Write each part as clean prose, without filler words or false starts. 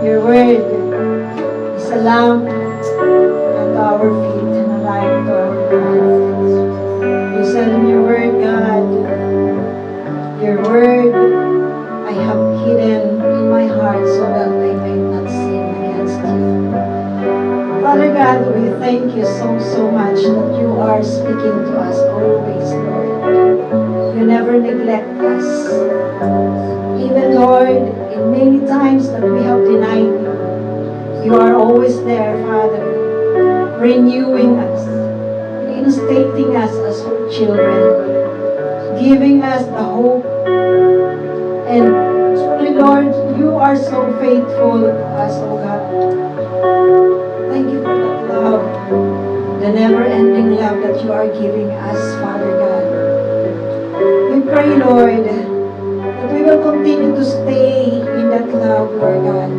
Your word is a lamp unto our feet and a light to our path. You said in your word, God, your word I have hidden in my heart so that I might not sin against you. Father God, we thank you so much that you are speaking to us always, Lord. You never neglect us. Even, Lord, in many times that we have denied you, you are always there, Father, renewing us, reinstating us as your children, giving us the hope. And truly, Lord, you are so faithful to us, oh God. Thank you for that love, the never-ending love that you are giving us, Father God. We pray, Lord, that we will continue to stay in that love, Lord God.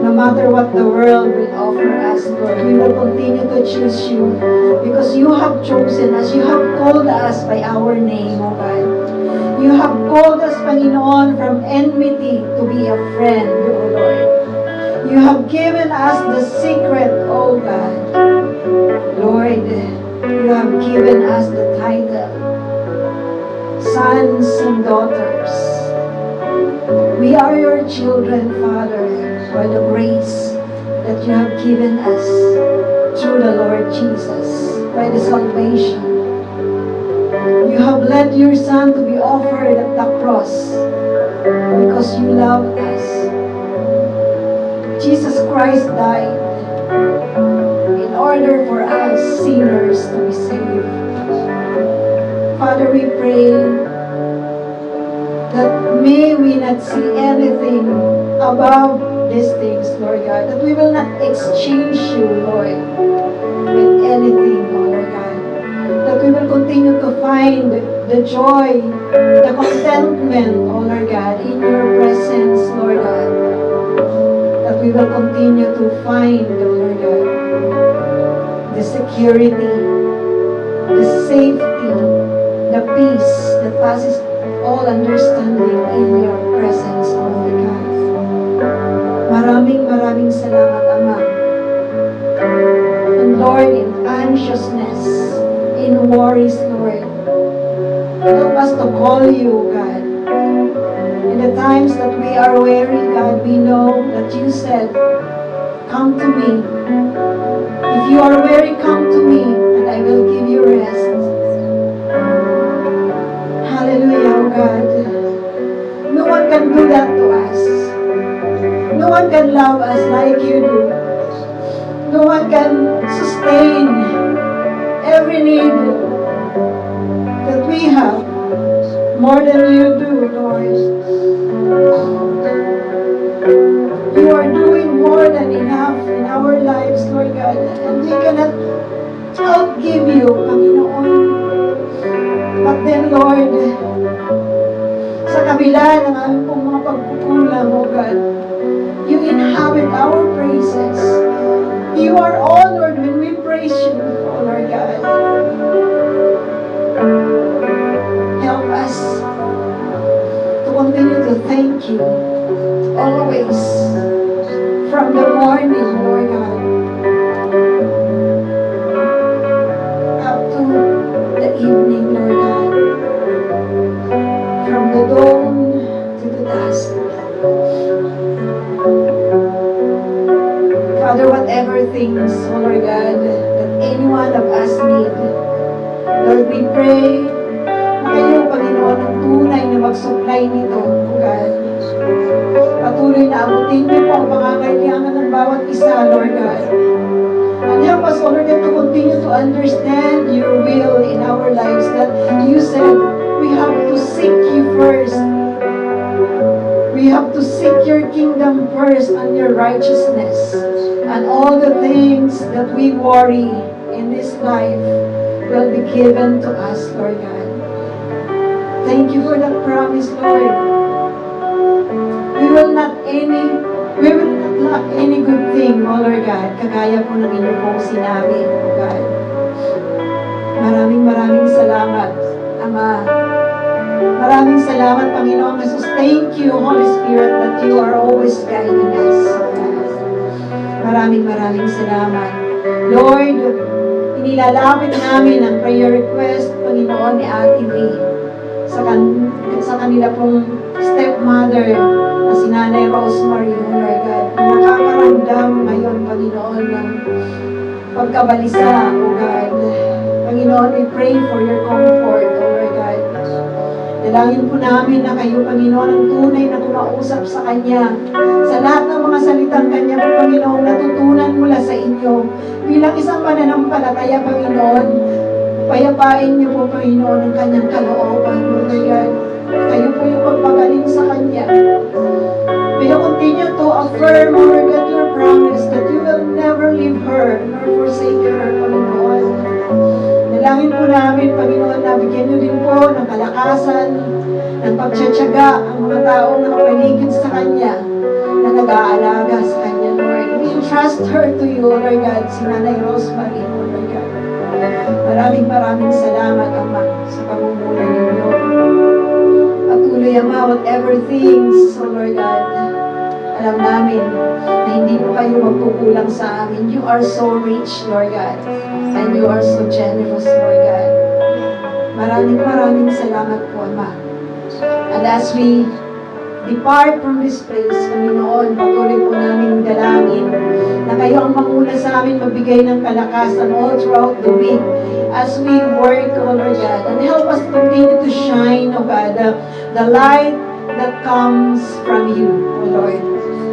No matter what the world will offer us, Lord, we will continue to choose you because you have chosen us. You have called us by our name, oh God. You have called us, Panginoon, from enmity to be a friend, oh Lord. You have given us the secret, oh God. Lord, you have given us the title, sons and daughters. We are your children, Father, by the grace that you have given us through the Lord Jesus, by the salvation. You have led your Son to be offered at the cross because you love us. Jesus Christ died in order for us sinners to be saved. Father, we pray that may we not see anything above these things, Lord God, that we will not exchange you, Lord, with anything, oh Lord God, that we will continue to find the joy, the contentment, oh Lord God, in your presence, Lord God, that we will continue to find, oh Lord God, the security, the safety, the peace that passes all understanding in your presence, O Lord God. Maraming salamat, Ama. And Lord, in anxiousness, in worries, Lord, help us to call you, God. In the times that we are weary, God, we know that you said, come to me. If you are weary, come to me, and I will give you rest. Hallelujah, oh God. No one can do that to us. No one can love us like you do. No one can sustain every need that we have more than you do, Lord. You are doing more than enough in our lives, Lord God. And we cannot outgive you, Panginoon. But then, Lord, sa kabila ng aming pong mga pagkukulang, O God, you inhabit our praises. You are honored when we praise you, O Lord God. Help us to continue to thank you always from the morning, Lord God, up to the evening, Lord God. From the dawn to the dusk. Father, whatever things, oh Lord God, that any one of us need, Lord, we pray na kayo, Panginoon, ang tunay na mag-supply nito, oh God. Patuloy na abutin niyo po ang pangangailangan ng bawat isa, Lord God. And help us, oh Lord, to continue to understand your will in our lives, that you said we have to seek you first. We have to seek your kingdom first and your righteousness. And all the things that we worry in this life will be given to us, Lord God. Thank you for that promise, Lord. We will not lack any good thing, oh Lord God, kagaya po ng inyong pong sinabi, oh God. Maraming salamat, Ama. Maraming salamat, Panginoong Jesus. Thank you, Holy Spirit, that you are always guiding us. Maraming salamat. Lord, inilalapit namin ang prayer request, Panginoon, ni Ate V sa kanila pong stepmother na si Nanay Rosemary, O Lord God, na nakakaramdam ngayon, Panginoon, ng pagkabalisa, O God. Panginoon, we pray for your comfort, O Lord God. Dalangin po namin na kayo, Panginoon, ang tunay na kumausap sa Kanya. Sa lahat ng mga salitang Kanya, Panginoon, natutunan mula sa inyo. Bilang isang mananampalataya, Panginoon, payapain niyo po, Panginoon, ang Kanyang kalooban, Lord God. Kayo po yung magpagaling sa Kanya. May you continue to affirm, Lord God, your promise that you will never leave her nor forsake her, Panginoon. Dalangin po namin, Panginoon, na bigyan niyo din po ng kalakasan, ng pagtsatsaga ang mga taong nakapaligid sa Kanya, na nag-aalaga sa Kanya, Lord. We entrust her to you, Lord God, si Nanay Rosemary, Lord God. Maraming salamat, Ama, sa pamumuno ninyo. Patuloy, Ama, whatever things, oh Lord God, alam namin na hindi po kayo magkukulang sa amin. You are so rich, Lord God. And you are so generous, Lord God. Maraming salamat po, Ama. And as we depart from this place, Panginoon, patuloy po namin dalangin na kayo ang manguna sa amin, magbigay ng kalakasan all throughout the week as we work, O Lord God. And help us continue to shine, O God, the light that comes from you, O Lord.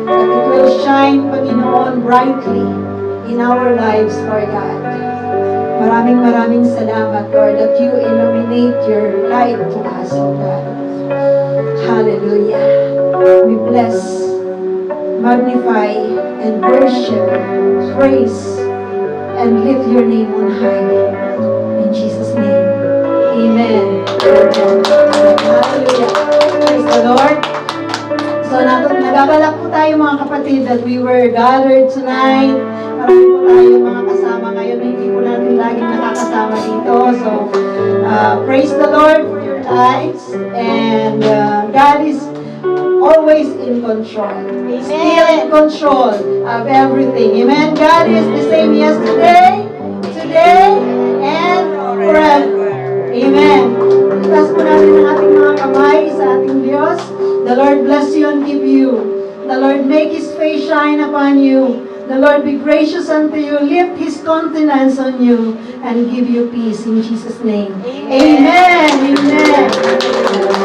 That it will shine, Panginoon, brightly in our lives, Lord God. Maraming salamat, Lord, that you illuminate your light to us, O God. Hallelujah. We bless, magnify, and worship, praise, and lift your name on high. In Jesus' name, amen. Hallelujah. Praise the Lord. So, nagagalak po tayo mga kapatid that we were gathered tonight. Marami po tayo mga kasama ngayon na hindi po natin laging nakakasama dito. So, praise the Lord for your lives. And God is always in control. He's still in control of everything. Amen? God is the same yesterday, today, and forever. Amen. Itaas po natin ang ating mga kamay sa ating Diyos. The Lord bless you and keep you. The Lord make His face shine upon you. The Lord be gracious unto you, lift His countenance on you, and give you peace in Jesus' name. Amen. Amen.